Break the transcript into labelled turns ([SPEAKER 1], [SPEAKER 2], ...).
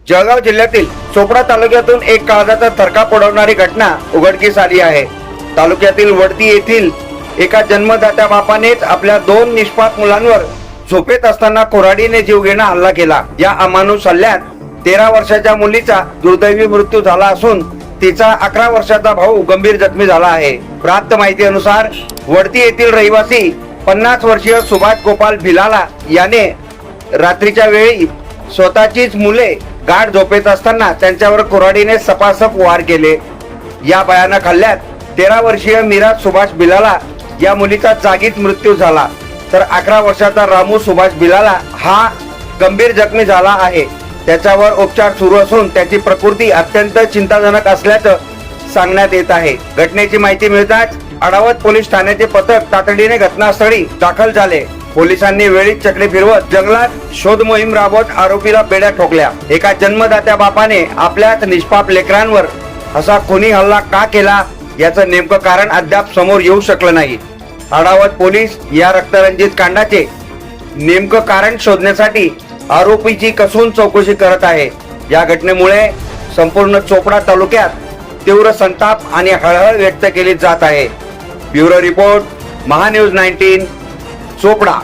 [SPEAKER 1] जळगाव जिल्ह्यातील चोपडा तालुक्यातून एक काळजाचा थरकाप उडवणारी घटना उघडकीस आली आहे। तालुक्यातील वडती येथील एका जन्मदात्या बापानेच आपल्या 2 निष्पाप मुलांवर झोपेत असताना कुऱ्हाडीने जीवघेणा हल्ला केला। या अमानुष हल्ल्यात 13 वर्षाच्या मुलीचा दुर्दैवी मृत्यू झाला असून तिचा 11 वर्षाचा भाऊ गंभीर जखमी झाला आहे। प्राप्त माहितीनुसार वडती येथील रहिवासी 50 वर्षीय सुभाष गोपाल भिलाला याने रात्रीच्या वेळी स्वतःचीच मुले गाढ झोपेत असताना त्यांच्यावर कुऱ्हाडीने सपासप वार केले। या भयानक हल्ल्यात 13 वर्षीय मीरा सुभाष भिलाला या मुलीचा जागीच मृत्यू झाला, तर 11 वर्षाचा रामू सुभाष भिलाला हा गंभीर जखमी झाला आहे। त्याच्यावर उपचार सुरू असून त्याची प्रकृती अत्यंत चिंताजनक असल्याचं सांगण्यात येत आहे। घटनेची माहिती मिळताच अडावत पोलीस ठाण्याचे पथक तातडीने घटनास्थळी दाखल झाले। पोलिसांनी वेळीच चक्रे फिरवत जंगलात शोध मोहीम राबवत आरोपीला बेड्या ठोकल्या। एका जन्मदात्या बापाने आपल्याच निष्पाप लेकरांवर असा खुनी हल्ला का केला याचं नेमकं कारण अद्याप समोर येऊ शकलं नाही। अडावत पोलीस या रक्तरंजित कांडाचे नेमकं कारण शोधण्यासाठी आरोपीची कसून चौकशी करत आहे। या घटनेमुळे संपूर्ण चोपडा तालुक्यात तीव्र संताप आणि हळहळ व्यक्त केली जात आहे। Bureau report, MahaNews 19, Chopra.